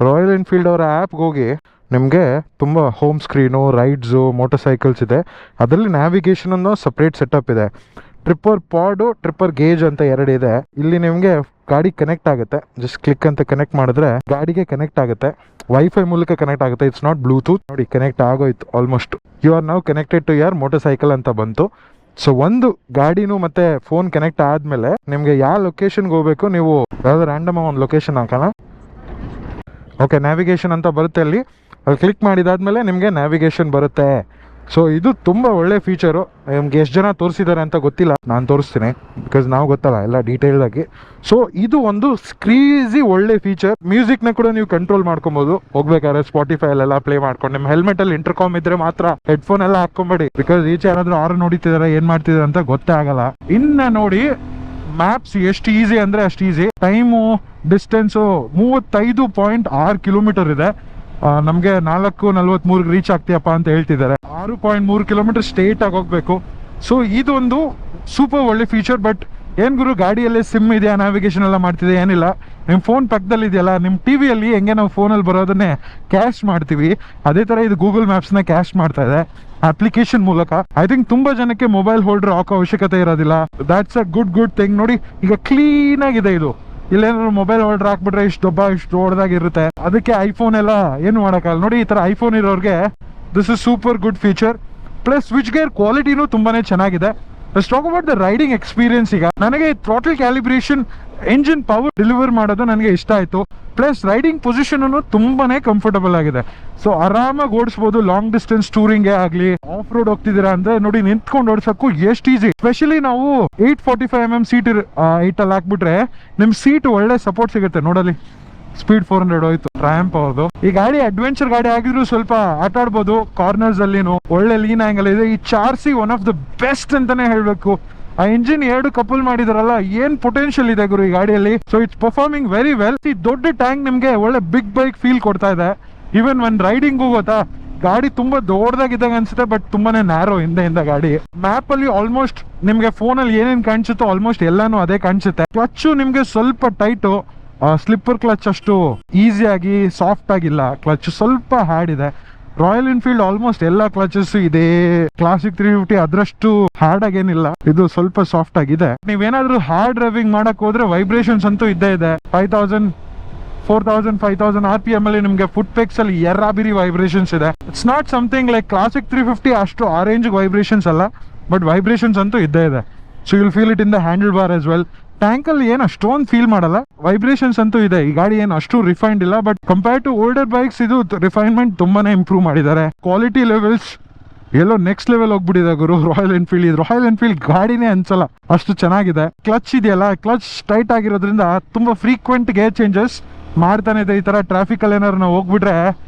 ರಾಯಲ್ ಎನ್ಫೀಲ್ಡ್ ಅವರ ಆ್ಯಪ್ಗೆ ಹೋಗಿ ನಿಮಗೆ ತುಂಬ home screen, rides, motor cycles ಇದೆ. ಅದರಲ್ಲಿ ನ್ಯಾವಿಗೇಷನ್ ಅನ್ನೋ ಸಪ್ರೇಟ್ ಸೆಟಪ್ ಇದೆ. ಟ್ರಿಪ್ಪರ್ ಪಾಡು, ಟ್ರಿಪ್ಪರ್ ಗೇಜ್ ಅಂತ 2 ಇದೆ. ಇಲ್ಲಿ ನಿಮಗೆ ಗಾಡಿ ಕನೆಕ್ಟ್ ಆಗುತ್ತೆ. ಜಸ್ಟ್ ಕ್ಲಿಕ್ ಅಂತ ಕನೆಕ್ಟ್ ಮಾಡಿದ್ರೆ ಗಾಡಿಗೆ ಕನೆಕ್ಟ್ ಆಗುತ್ತೆ. ವೈಫೈ ಮೂಲಕ ಕನೆಕ್ಟ್ ಆಗುತ್ತೆ. It's not Bluetooth. ನೋಡಿ ಕನೆಕ್ಟ್ ಆಗೋಯ್ತು almost. You are now connected to your motorcycle ಅಂತ ಬಂತು. ಸೊ ಒಂದು ಗಾಡಿನೂ ಮತ್ತೆ ಫೋನ್ ಕನೆಕ್ಟ್ ಆದಮೇಲೆ ನಿಮಗೆ ಯಾವ ಲೊಕೇಶನ್ಗೆ ಹೋಗಬೇಕು, ನೀವು ಯಾವ್ದು ರ್ಯಾಂಡಮ್ ಒಂದು ಲೊಕೇಶನ್ ಹಾಕೋಣ. ಓಕೆ, ನ್ಯಾವಿಗೇಷನ್ ಅಂತ ಬರುತ್ತೆ. ಅಲ್ಲಿ ಕ್ಲಿಕ್ ಮಾಡಿದಾದ್ಮೇಲೆ ನಿಮಗೆ ನ್ಯಾವಿಗೇಷನ್ ಬರುತ್ತೆ. ಸೊ ಇದು ತುಂಬ ಒಳ್ಳೆ ಫೀಚರು. ನಿಮ್ಗೆ ಎಷ್ಟು ಜನ ತೋರಿಸಿದ್ದಾರೆ ಅಂತ ಗೊತ್ತಿಲ್ಲ, ನಾನು ತೋರಿಸ್ತೀನಿ ಬಿಕಾಸ್ ನಾವು ಗೊತ್ತಲ್ಲ ಎಲ್ಲ ಡೀಟೇಲ್ ಆಗಿ. ಸೊ ಇದು ಒಂದು ಕ್ರೇಜಿ ಒಳ್ಳೆ ಫೀಚರ್. ಮ್ಯೂಸಿಕ್ನ ಕೂಡ ನೀವು ಕಂಟ್ರೋಲ್ ಮಾಡ್ಕೊಬೋದು. ಹೋಗ್ಬೇಕಾದ್ರೆ ಸ್ಪಾಟಿಫೈ ಅಲ್ಲೆಲ್ಲ ಪ್ಲೇ ಮಾಡ್ಕೊಂಡು, ನಿಮ್ಮ ಹೆಲ್ಮೆಟ್ ಅಲ್ಲಿ ಇಂಟರ್ಕಾಮ್ ಇದ್ರೆ ಮಾತ್ರ ಹೆಡ್ಫೋನ್ ಎಲ್ಲ ಹಾಕೊಂಬೇಡಿ, ಬಿಕಾಸ್ ಈಚೆ ಯಾರಾದ್ರೂ ಆರು ನೋಡಿತಿದಾರೆ ಏನ್ ಮಾಡ್ತಿದಾರೆ ಅಂತ ಗೊತ್ತೇ ಆಗಲ್ಲ. ಇನ್ನ ನೋಡಿ ಮ್ಯಾಪ್ಸ್ ಎಷ್ಟು ಈಸಿ ಅಂದ್ರೆ ಅಷ್ಟು ಈಸಿ. ಟೈಮು, ಡಿಸ್ಟೆನ್ಸು 35.6 ಕಿಲೋಮೀಟರ್ ಇದೆ. ನಮಗೆ 4:43 ರೀಚ್ ಆಗ್ತೀಯಪ್ಪ ಅಂತ ಹೇಳ್ತಿದ್ದಾರೆ. 6.3 ಕಿಲೋಮೀಟರ್ ಸ್ಟ್ರೇಟ್ ಆಗಿ ಹೋಗ್ಬೇಕು. ಸೊ ಇದೊಂದು ಸೂಪರ್ ಒಳ್ಳೆ ಫೀಚರ್. ಬಟ್ ಏನ್ ಗುರು, ಗಾಡಿಯಲ್ಲಿ ಸಿಮ್ ಇದೆಯಾ, ನ್ಯಾವಿಗೇಷನ್ ಎಲ್ಲ ಮಾಡ್ತಿದೆ, ಏನಿಲ್ಲ. ನಿಮ್ಮ ಫೋನ್ ಪಕ್ಕದಲ್ಲಿ ಇದೆಯಲ್ಲ, ನಿಮ್ಮ ಟಿವಿಯಲ್ಲಿ ಹೆಂಗೆ ನಾವು ಫೋನಲ್ಲಿ ಬರೋದನ್ನೇ ಕ್ಯಾಶ್ ಮಾಡ್ತೀವಿ, ಅದೇ ತರ ಇದು ಗೂಗಲ್ ಮ್ಯಾಪ್ಸ್ನ ಕ್ಯಾಶ್ ಮಾಡ್ತಾ ಇದೆ ಅಪ್ಲಿಕೇಶನ್ ಮೂಲಕ. ಐ ಥಿಂಕ್ ತುಂಬಾ ಜನಕ್ಕೆ ಮೊಬೈಲ್ ಹೋಲ್ಡರ್ ಹಾಕೋ ಅವಶ್ಯಕತೆ ಇರೋದಿಲ್ಲ. That's a good thing. ನೋಡಿ ಈಗ ಕ್ಲೀನ್ ಆಗಿದೆ ಇದು. ಇಲ್ಲೇನಾದ್ರು ಮೊಬೈಲ್ ಹೋಲ್ಡರ್ ಹಾಕ್ಬಿಟ್ರೆ ಇಷ್ಟು ದೊಡ್ಡದಾಗಿರುತ್ತೆ. ಅದಕ್ಕೆ ಐಫೋನ್ ಎಲ್ಲ ಏನು ಮಾಡೋಕ್ಕಲ್ಲ. ನೋಡಿ ಈ ತರ ಐಫೋನ್ ಇರೋರಿಗೆ this is super good feature. Plus switch gear ಕ್ವಾಲಿಟಿನೂ ತುಂಬಾನೇ ಚೆನ್ನಾಗಿದೆ. Let's talk about the riding experience. ಈಗ ನನಗೆ throttle calibration, engine power deliver ಮಾಡೋದು ನನಗೆ ಇಷ್ಟ ಆಯ್ತು. ಪ್ಲಸ್ ರೈಡಿಂಗ್ ಪೊಸಿಷನ್ ತುಂಬಾನೇ ಕಂಫರ್ಟಬಲ್ ಆಗಿದೆ. ಸೊ ಆರಾಮಾಗಿ ಓಡಿಸಬಹುದು. ಲಾಂಗ್ ಡಿಸ್ಟೆನ್ಸ್ ಟೂರಿಂಗ್ ಆಗಲಿ, ಆಫ್ ರೋಡ್ ಹೋಗ್ತಿದ್ದೀರಾ ಅಂದ್ರೆ ನೋಡಿ ನಿಂತ್ಕೊಂಡು ಓಡಿಸಕ್ಕೂ ಎಷ್ಟು ಈಸಿ. ಸ್ಪೆಷಲಿ ನಾವು 845mm ಸೀಟ್ ಅಲ್ಲಿ ಹಾಕ್ಬಿಟ್ರೆ ನಿಮ್ ಸೀಟ್ ಒಳ್ಳೆ ಸಪೋರ್ಟ್ ಸಿಗುತ್ತೆ. ನೋಡಲಿ ಸ್ಪೀಡ್ 400 ಹೋಯ್ತು ಟ್ರಯಾಂಪ್ ಅವ್ರದ್ದು. ಈ ಗಾಡಿ ಅಡ್ವೆಂಚರ್ ಗಾಡಿ ಆಗಿದ್ರು ಸ್ವಲ್ಪ ಆಟ ಆಡ್ಬೋದು. ಕಾರ್ನರ್ಸ್ ಅಲ್ಲಿನು ಒಳ್ಳೆ ಲೀನ್ ಆಂಗಲ್ ಇದೆ. ಈ 4C one of the best ಅಂತಾನೆ ಹೇಳ್ಬೇಕು. ಆ ಇಂಜಿನ್ 2 ಕಪಲ್ ಮಾಡಿದಾರಲ್ಲ, ಏನ್ ಪೊಟೆನ್ಶಿಯಲ್ ಇದೆ ಗುರು ಈ ಗಾಡಿಯಲ್ಲಿ. So it's performing very well. ಈ ದೊಡ್ಡ ಟ್ಯಾಂಕ್ ನಿಮ್ಗೆ ಒಳ್ಳೆ ಬಿಗ್ ಬೈಕ್ ಫೀಲ್ ಕೊಡ್ತಾ ಇದೆ. ಈವನ್ ಒಂದ್ ರೈಡಿಂಗ್ ಗೊತ್ತಾ, ಗಾಡಿ ತುಂಬಾ ದೊಡ್ಡದಾಗಿದ್ದಾಗ ಅನ್ಸುತ್ತೆ, ಬಟ್ ತುಂಬಾನೇ ನ್ಯಾರೋ ಹಿಂದೆಯಿಂದ ಗಾಡಿ. ಮ್ಯಾಪ್ ಅಲ್ಲಿ ಆಲ್ಮೋಸ್ಟ್ ನಿಮ್ಗೆ ಫೋನ್ ಅಲ್ಲಿ ಏನೇನ್ ಕಾಣಿಸುತ್ತೋ ಆಲ್ಮೋಸ್ಟ್ ಎಲ್ಲಾನು ಅದೇ ಕಾಣಿಸುತ್ತೆ. ಕ್ಲಚ್ ನಿಮ್ಗೆ ಸ್ವಲ್ಪ ಟೈಟು, ಸ್ಲಿಪ್ಪರ್ ಕ್ಲಚ್ ಅಷ್ಟು ಈಸಿಯಾಗಿ ಸಾಫ್ಟ್ ಆಗಿಲ್ಲ. ಕ್ಲಚ್ ಸ್ವಲ್ಪ ಹಾರ್ಡ್ ಇದೆ. ರಾಯಲ್ ಎನ್ಫೀಲ್ಡ್ ಆಲ್ಮೋಸ್ಟ್ ಎಲ್ಲ ಕ್ಲಚಸ್ ಇದೆ. ಕ್ಲಾಸಿಕ್ 350 ಅದ್ರಷ್ಟು ಹಾರ್ಡ್ ಆಗೇನಿಲ್ಲ, ಇದು ಸ್ವಲ್ಪ ಸಾಫ್ಟ್ ಆಗಿದೆ. ನೀವೇನಾದ್ರೂ ಹಾರ್ಡ್ ಡ್ರೈವಿಂಗ್ ಮಾಡಕ್ ಹೋದ್ರೆ ವೈಬ್ರೇಷನ್ಸ್ ಅಂತೂ ಇದ್ದೇ ಇದೆ. 5000 4000 5000 RPM ಅಲ್ಲಿ ನಿಮ್ಗೆ ಫುಟ್ ಪೆಕ್ಸ್ ಅಲ್ಲಿ ಎರಾಬಿರಿ ವೈಬ್ರೇಷನ್ಸ್ ಇದೆ. It's not something like classic 350 ಅಷ್ಟು ಆ ರೇಂಜ್ ವೈಬ್ರೇಷನ್ಸ್ ಅಲ್ಲ, ಬಟ್ ವೈಬ್ರೇಷನ್ಸ್ ಅಂತೂ ಇದ್ದೇ ಇದೆ. So you'll feel it in the handle bar as well. Tank ಅಲ್ಲಿ ಏನು ಅಷ್ಟೊಂದು ಫೀಲ್ ಮಾಡಲ್ಲ, ವೈಬ್ರೇಷನ್ಸ್ ಅಂತೂ ಇದೆ. ಈ ಗಾಡಿ ಏನು ಅಷ್ಟು ರಿಫೈನ್ಡ್ ಇಲ್ಲ, but compare to older bikes ಇದು ರಿಫೈನ್ಮೆಂಟ್ ತುಂಬಾನೇ ಇಂಪ್ರೂವ್ ಮಾಡಿದ್ದಾರೆ. ಕ್ವಾಲಿಟಿ ಲೆವೆಲ್ಸ್ ಎಲ್ಲೋ ನೆಕ್ಸ್ಟ್ ಲೆವೆಲ್ ಹೋಗ್ಬಿಟ್ಟಿದೆ ಗುರು ರಾಯಲ್ ಎನ್ಫೀಲ್ಡ್. ಇದು ರಾಯಲ್ ಎನ್ಫೀಲ್ಡ್ ಗಾಡಿನೇ ಅನ್ಸಲ್ಲ, ಅಷ್ಟು ಚೆನ್ನಾಗಿದೆ. ಕ್ಲಚ್ ಇದೆಯಲ್ಲ, ಕ್ಲಚ್ ಟೈಟ್ ಆಗಿರೋದ್ರಿಂದ ತುಂಬಾ ಫ್ರೀಕ್ವೆಂಟ್ ಗೇರ್ ಚೇಂಜಸ್ ಮಾಡ್ತಾನೆ ಇದೆ. ಈ ತರ ಟ್ರಾಫಿಕ್ ಅಲ್ಲಿ ಏನಾದ್ರು ನಾವು ಹೋಗ್ಬಿಟ್ರೆ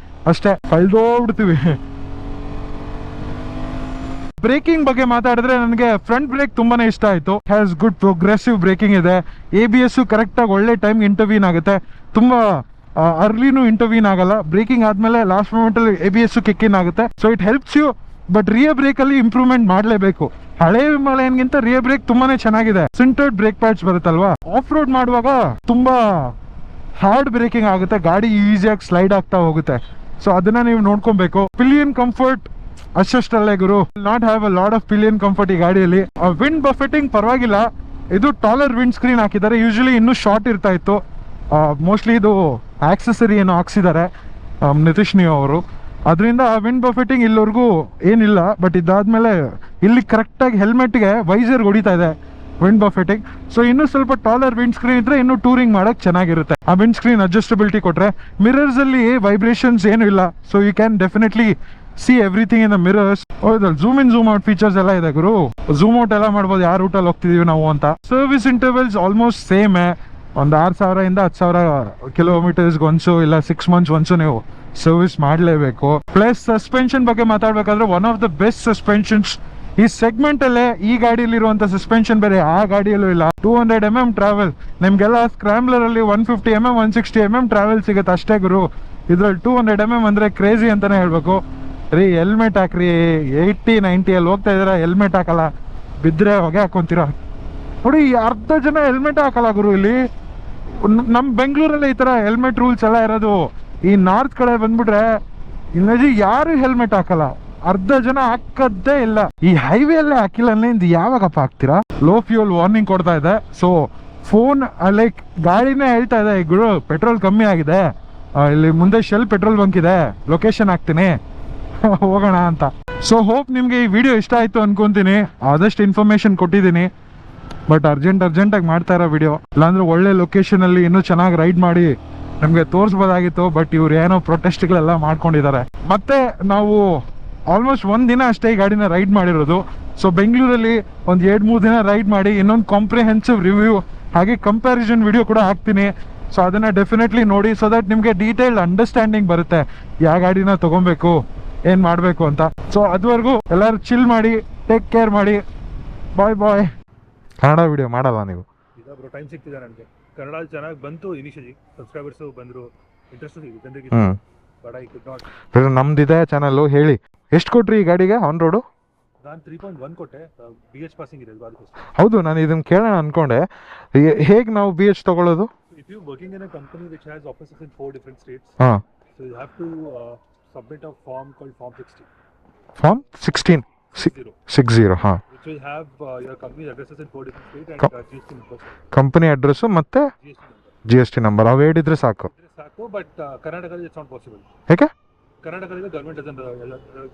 ಅಷ್ಟೇ ಕಳ್ದೋಗ್ಬಿಡ್ತೀವಿ. ಬ್ರೇಕಿಂಗ್ ಬಗ್ಗೆ ಮಾತಾಡಿದ್ರೆ ನನಗೆ ಫ್ರಂಟ್ ಬ್ರೇಕ್ ತುಂಬಾನೇ ಇಷ್ಟ ಆಯ್ತು. ಹ್ಯಾಸ್ ಗುಡ್ ಪ್ರೋಗ್ರೆಸಿವ್ ಬ್ರೇಕಿಂಗ್ ಇದೆ. ABS ಕರೆಕ್ಟ್ ಆಗಿ ಒಳ್ಳೆ ಟೈಮ್ ಇಂಟರ್ವ್ಯೂನ್ ಆಗುತ್ತೆ. ತುಂಬಾ ಅರ್ಲಿನೂ ಇಂಟರ್ವ್ಯೂನ್ ಆಗಲ್ಲ. ಬ್ರೇಕಿಂಗ್ ಆದ್ಮೇಲೆ ಲಾಸ್ಟ್ ಮೂಮೆಂಟ್ ಅಲ್ಲಿ ABS ಕಿಕ್ ಇನ್ ಆಗುತ್ತೆ. So it helps you. But rear brake ಅಲ್ಲಿ ಇಂಪ್ರೂವ್ಮೆಂಟ್ ಮಾಡಲೇಬೇಕು. ಹಳೆ ವಿಮಾಲಯನ್ಗಿಂತ ರಿಯರ್ ಬ್ರೇಕ್ ತುಂಬಾನೇ ಚೆನ್ನಾಗಿದೆ. ಸಿಂಟರ್ಡ್ ಬ್ರೇಕ್ ಪ್ಯಾಡ್ಸ್ ಬರುತ್ತಲ್ವಾ, ಆಫ್ ರೋಡ್ ಮಾಡುವಾಗ ತುಂಬಾ ಹಾರ್ಡ್ ಬ್ರೇಕಿಂಗ್ ಆಗುತ್ತೆ. ಗಾಡಿ ಈಸಿಯಾಗಿ ಸ್ಲೈಡ್ ಆಗ್ತಾ ಹೋಗುತ್ತೆ. ಸೊ ಅದನ್ನ ನೀವು ನೋಡ್ಕೊಬೇಕು. ಪಿಲಿಯನ್ ಕಂಫರ್ಟ್ ಅಷ್ಟಲ್ಲೇ ಗುರು, not have a lot of pillion comfort ಈ ಗಾಡಿಯಲ್ಲಿ. ವಿಂಡ್ ಬಫೆಟಿಂಗ್ ಪರವಾಗಿಲ್ಲ, ಇದು ಟಾಲರ್ ವಿಂಡ್ ಸ್ಕ್ರೀನ್ ಹಾಕಿದ್ದಾರೆ. ಯೂಶಲಿ ಇನ್ನೂ ಶಾರ್ಟ್ ಇರ್ತಾ ಇತ್ತು. ಮೋಸ್ಟ್ಲಿ ಇದು ಆಕ್ಸೆಸರಿ ಏನೋ ಹಾಕ್ಸಿದ್ದಾರೆ ನಿತೀಶ್ ನೀವು ಅವರು, ಅದರಿಂದ ವಿಂಡ್ ಬಫೆಟಿಂಗ್ ಇಲ್ಲಿವರೆಗೂ ಏನಿಲ್ಲ. ಬಟ್ ಇದಾದ್ಮೇಲೆ ಇಲ್ಲಿ ಕರೆಕ್ಟಾಗಿ ಹೆಲ್ಮೆಟ್ಗೆ ವೈಸರ್ ಹೊಡಿತಾ ಇದೆ ವಿಂಡ್ ಬಫೆಟಿಂಗ್. ಸೊ ಇನ್ನೂ ಸ್ವಲ್ಪ ಟಾಲರ್ ವಿಂಡ್ ಸ್ಕ್ರೀನ್ ಇದ್ರೆ ಇನ್ನೂ ಟೂರಿಂಗ್ ಮಾಡಕ್ ಚೆನ್ನಾಗಿರುತ್ತೆ. ಆ ವಿಂಡ್ ಸ್ಕ್ರೀನ್ ಅಡ್ಜಸ್ಟಬಿಲಿಟಿ ಕೊಟ್ರೆ, ಮಿರರ್ಸ್ ಅಲ್ಲಿ ವೈಬ್ರೇಷನ್ಸ್ ಏನು ಇಲ್ಲ. So you can definitely see everything in the mirrors. Zoom in zoom out features ಎಲ್ಲ ಇದೆ ಗುರು. ಝೂಮ್ ಔಟ್ ಎಲ್ಲ ಮಾಡ್ಬೋದು ಯಾವ ರೂಟಲ್ಲಿ ಹೋಗ್ತಿದೀವಿ ನಾವು ಅಂತ. Service intervals almost same. ಒಂದು 6,000 ಇಂದ 10,000 ಕಿಲೋಮೀಟರ್ಸ್ಗೆ ಒನ್ಸು ಇಲ್ಲ 6 months ಒನ್ಸು ನೀವು ಸರ್ವಿಸ್ ಮಾಡಲೇಬೇಕು. ಪ್ಲಸ್ ಸಸ್ಪೆನ್ಷನ್ ಬಗ್ಗೆ ಮಾತಾಡ್ಬೇಕಾದ್ರೆ one of the best suspensions ಈ ಸೆಗ್ಮೆಂಟ್ ಅಲ್ಲೇ. ಈ ಗಾಡಿಯಲ್ಲಿರುವಂತ ಸಸ್ಪೆನ್ಷನ್ ಬೇರೆ ಆ ಗಾಡಿಯಲ್ಲೂ ಇಲ್ಲ. 200 mm ಟ್ರಾವೆಲ್. ನಿಮ್ಗೆಲ್ಲ ಸ್ಕ್ರಾಂಬ್ಲರ್ ಅಲ್ಲಿ 150 mm 160 mm ಟ್ರಾವೆಲ್ ಸಿಗುತ್ತೆ ಅಷ್ಟೇ ಗುರು. ಇದ್ರಲ್ಲಿ 200 mm ಅಂದ್ರೆ ಕ್ರೇಜಿ ಅಂತಾನೆ ಹೇಳ್ಬೇಕು ರೀ. ಹೆಲ್ಮೆಟ್ ಹಾಕ್ರಿ. 80-90 ಅಲ್ಲಿ ಹೋಗ್ತಾ ಇದಾರೆ, ಹೆಲ್ಮೆಟ್ ಹಾಕಲ್ಲ, ಬಿದ್ರೆ ಹೊಗೆ ಹಾಕೊಂತೀರ ನೋಡಿ. ಅರ್ಧ ಜನ ಹೆಲ್ಮೆಟ್ ಹಾಕಲ್ಲ ಗುರು ಇಲ್ಲಿ. ನಮ್ ಬೆಂಗಳೂರಲ್ಲಿ ಈ ತರ ಹೆಲ್ಮೆಟ್ ರೂಲ್ಸ್ ಎಲ್ಲ ಇರೋದು. ಈ ನಾರ್ತ್ ಕಡೆ ಬಂದ್ಬಿಟ್ರೆ ಇನ್ನಜಿ ಯಾರು ಹೆಲ್ಮೆಟ್ ಹಾಕಲ್ಲ, ಅರ್ಧ ಜನ ಹಾಕದ್ದೇ ಇಲ್ಲ. ಈ ಹೈವೇ ಅಲ್ಲೇ ಹಾಕಿಲ್ಲ ಅಂದ್ರೆ ಯಾವಾಗಪ್ಪ ಹಾಕ್ತೀರಾ? ಲೋ ಫ್ಯೂಲ್ ವಾರ್ನಿಂಗ್ ಕೊಡ್ತಾ ಇದೆ. ಸೊ ಫೋನ್ ಲೈಕ್ ಗಾಡಿನೇ ಹೇಳ್ತಾ ಇದೆ ಗುರು ಪೆಟ್ರೋಲ್ ಕಮ್ಮಿ ಆಗಿದೆ, ಇಲ್ಲಿ ಮುಂದೆ ಶೆಲ್ ಪೆಟ್ರೋಲ್ ಬಂಕ್ ಇದೆ, ಲೊಕೇಶನ್ ಹಾಕ್ತೀನಿ ಹೋಗೋಣ ಅಂತ. ಸೊ ಹೋಪ್ ನಿಮ್ಗೆ ಈ ವಿಡಿಯೋ ಇಷ್ಟ ಆಯ್ತು ಅನ್ಕೊಂತೀನಿ. ಆದಷ್ಟು ಇನ್ಫಾರ್ಮೇಶನ್ ಕೊಟ್ಟಿದ್ದೀನಿ, ಬಟ್ ಅರ್ಜೆಂಟಾಗಿ ಮಾಡ್ತಾ ಇರೋ ವಿಡಿಯೋ. ಇಲ್ಲಾಂದ್ರೆ ಒಳ್ಳೆ ಲೊಕೇಶನ್ ಅಲ್ಲಿ ಇನ್ನೂ ಚೆನ್ನಾಗಿ ರೈಡ್ ಮಾಡಿ ನಮ್ಗೆ ತೋರಿಸ್ಬೋದಾಗಿತ್ತು. ಬಟ್ ಇವ್ರು ಏನೋ ಪ್ರೊಟೆಸ್ಟ್ಗಳೆಲ್ಲ ಮಾಡ್ಕೊಂಡಿದ್ದಾರೆ. ಮತ್ತೆ ನಾವು ಆಲ್ಮೋಸ್ಟ್ 1 ದಿನ ಅಷ್ಟೇ ಈ ಗಾಡಿನ ರೈಡ್ ಮಾಡಿರೋದು. ಸೊ ಬೆಂಗಳೂರಲ್ಲಿ ಒಂದು 2-3 ದಿನ ರೈಡ್ ಮಾಡಿ ಇನ್ನೊಂದು ಕಾಂಪ್ರಿಹೆನ್ಸಿವ್ ರಿವ್ಯೂ ಹಾಗೆ ಕಂಪ್ಯಾರಿಸನ್ ವಿಡಿಯೋ ಕೂಡ ಹಾಕ್ತೀನಿ. ಸೊ ಅದನ್ನ ಡೆಫಿನೆಟ್ಲಿ ನೋಡಿ, ಸೊ ದಟ್ ನಿಮಗೆ ಡೀಟೇಲ್ಡ್ ಅಂಡರ್ಸ್ಟ್ಯಾಂಡಿಂಗ್ ಬರುತ್ತೆ ಯಾವ ಗಾಡಿನ ತಗೊಬೇಕು, ಏನ್ ಮಾಡಬೇಕು ಅಂತ. ಸೊ ಅದುವರೆಗೂ ಎಲ್ಲರೂ ಚಿಲ್ ಮಾಡಿ, ಟೇಕ್ ಕೇರ್ ಮಾಡಿ. ಬಾಯ್. ಕನ್ನಡ ವಿಡಿಯೋ ಮಾಡಲ್ಲ ನೀವು? ಬ್ರೋ ಟೈಮ್ ಸಿಗ್ತಿದೆ ನನಗೆ. ಕನ್ನಡ ಚೆನ್ನಾಗಿ ಬಂತು, ಇನಿಷಿಯಲಿ ಸಬ್ಸ್ಕ್ರೈಬರ್ಸ್ ಬಂದರು, ಇಂಟ್ರೆಸ್ಟ್ ಸಿಗುತ್ತೆ ಜನರಿಗೆ. But I could not. ನಮ್ದಿದೆ ಚಾನಲ್. ಹೇಳಿ ಎಷ್ಟು ಕೊಟ್ರಿ ಈ ಗಾಡಿಗೆ ಆನ್ ರೋಡು? ನಾನು 3.1 ಕೊಟ್ಟೆ. BH ಪಾಸಿಂಗ್ ಇದೆ ಅದಕ್ಕೋಸ್ಕರ. ಹೌದು, ನಾನು ಇದನ್ನ ಕೇಳೋಣ ಅನ್ಕೊಂಡೆ. ಹೇಗೆ ನಾವು BH ತಗೊಳ್ಳೋದು? If you working in a company which has offices in 4 different states, so you have to submit a form called Form 60. Form 16 60 which will have your company's addresses in 4 different states and GST numbers. Company address ಮತ್ತೆ GST number ಅವು ಹೇಳಿದ್ರೆ ಸಾಕು. But ಕರ್ನಾಟಕದಲ್ಲಿ it's not possible. ಯಾಕೆ? ಕರ್ನಾಟಕದಲ್ಲಿ government doesn't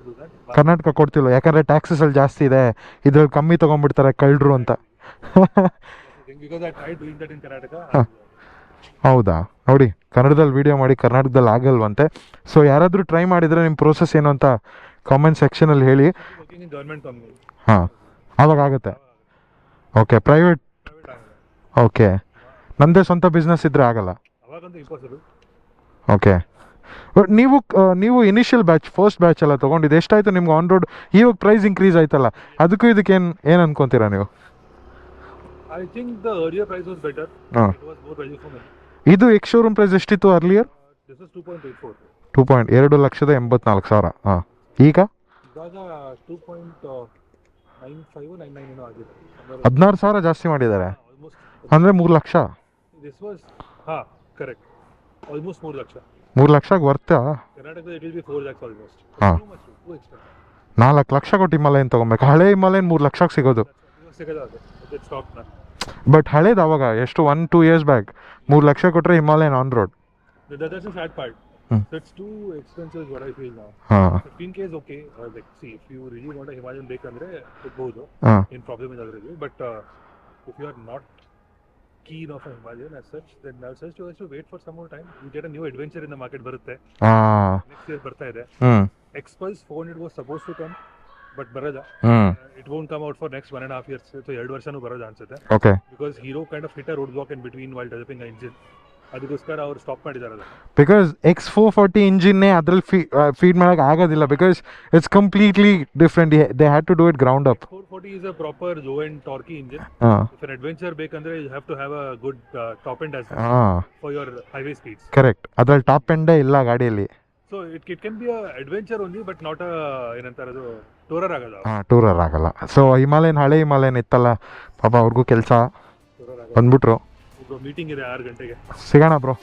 do that. Karnataka ಕೊಡ್ತಿಲ್ಲ, ಯಾಕಂದ್ರೆ taxes ಅಲ್ಲಿ ಜಾಸ್ತಿ ಇದೆ, ಇದ್ರಲ್ಲಿ ಕಮ್ಮಿ ತಗೊಂಡ್ಬಿಡ್ತಾರೆ ಕಳ್ಳರು ಅಂತ. Because I tried doing that in Karnataka. ಹೌದಾ? ನೋಡಿ, ಕನ್ನಡದಲ್ಲಿ ವಿಡಿಯೋ ಮಾಡಿ ಕರ್ನಾಟಕದಲ್ಲಿ ಆಗಲ್ವಂತೆ. ಸೊ ಯಾರಾದರೂ ಟ್ರೈ ಮಾಡಿದರೆ ನಿಮ್ಮ ಪ್ರೋಸೆಸ್ ಏನು ಅಂತ ಕಾಮೆಂಟ್ ಸೆಕ್ಷನಲ್ಲಿ ಹೇಳಿ. Government company. ಹಾಂ, ಆವಾಗ ಆಗುತ್ತೆ. Okay, private. ಓಕೆ, ನನ್ನದೇ ಸ್ವಂತ ಬಿಸ್ನೆಸ್ ಇದ್ದರೆ ಆಗಲ್ಲ. ಅವಾಗಂತೂ ಇಂಪಾಸಿಬಲ್. ಓಕೆ, ಬಟ್ ನೀವು ಇನಿಷಿಯಲ್ ಬ್ಯಾಚ್, ಫಸ್ಟ್ ಬ್ಯಾಚ್ ಎಲ್ಲ ತೊಗೊಂಡಿದ್ದು ಎಷ್ಟಾಯಿತು ನಿಮ್ಗೆ ಆನ್ ರೋಡ್? ಇವಾಗ ಪ್ರೈಸ್ ಇನ್ಕ್ರೀಸ್ ಆಯ್ತಲ್ಲ, ಅದಕ್ಕೂ ಇದಕ್ಕೆ ಏನು ಅನ್ಕೊಂತೀರಾ ನೀವು? I think the earlier price was better. It was more value for money. ಇದು ಎಕ್ಸ್ ಶೋರೂಮ್ ಪ್ರೈಸ್ ಎಷ್ಟಿತ್ತು ಅರ್ಲಿಯರ್? This is 2.84. 2,2,84,000. ಹಾಂ, ಈಗ ಇವಾಗ 2.95 99 ಏನೋ ಆಗಿದೆ. 16,000 ಜಾಸ್ತಿ ಮಾಡಿದ್ದಾರೆ. ಅಂದರೆ 3 lakh. This was correct. Almost 3 lakh. 3 ಲಕ್ಷಕ್ಕೆ ವರ್ತಾ? ಕರ್ನಾಟಕದಲ್ಲಿ it will be 4 lakhs almost. ಹಾಂ, too expensive. 4 ಲಕ್ಷ ಕೊಟ್ಟು ಹಿಮಾಲಯನ್ ತೊಗೊಬೇಕು. ಹಳೆ ಹಿಮಾಲಯನ್ 3 ಲಕ್ಷಕ್ಕೆ ಸಿಗೋದು. ಬಟ್ ಹಳೇದು ಅವಾಗ ಎಷ್ಟು 1-2 years ಬ್ಯಾಕ್ 3 ಲಕ್ಷ ಕೊಟ್ಟರೆ Himalayan on road. That's the sad part. So it's too expensive is what I feel now. 15K is okay. Like, see, if you really want a Himalayan ಬೇಕಂದ್ರೆ ಇರಬಹುದು. ಏನು problem ಇಲ್ಲ ಅದರಲ್ಲಿ. But if you are not keen of a Himalayan as such, then I suggest you to wait for some more time. You get a new adventure in the market ಬರುತ್ತೆ. Next year ಬರ್ತಾ ಇದೆ. Xpulse 400 was supposed to come, but ಬರಲ್ಲ. It won't come out for next 1.5 years. So 2 ವರ್ಷನೂ ಬರೋದು ಅನ್ಸುತ್ತೆ. Okay. Because Hero kind of hit a roadblock in between while developing an engine. ಅದಕ್ಕೋಸ್ಕರ ಅವ್ರು stop ಮಾಡಿದ್ದಾರೆ ಅದನ್ನ. ಬಿಕಾಸ್ X440 ಇಂಜಿನ್ನೇ ಅದ್ರಲ್ಲಿ feed ಮಾಡೋಕೆ ಆಗೋದಿಲ್ಲ. Because it's completely different. They had to do it ground up. 440 is a proper low end torquey engine. If an adventure ಬೇಕಂದ್ರೆ you have to have a good top end as well for your highway speeds. Correct. ಅದ್ರಲ್ಲಿ top ಎಂಡೇ ಇಲ್ಲ ಗಾಡಿಯಲ್ಲಿ. So it can be a adventure only, but not a ಏನಂತಾರೆ ಅದು tourer ಆಗಲ್ಲ. Tourer ಆಗಲ್ಲ. So Himalayan, ಹಳೆ Himalayan ಇತ್ತಲ್ಲ, ಪಾಪ ಅವ್ರಿಗೂ ಕೆಲಸ ಬಂದ್ಬಿಟ್ರು. ಮೀಟಿಂಗ್ ಇದೆ 6 ಗಂಟೆಗೆ. ಸಿಗೋಣ ಬ್ರೋ.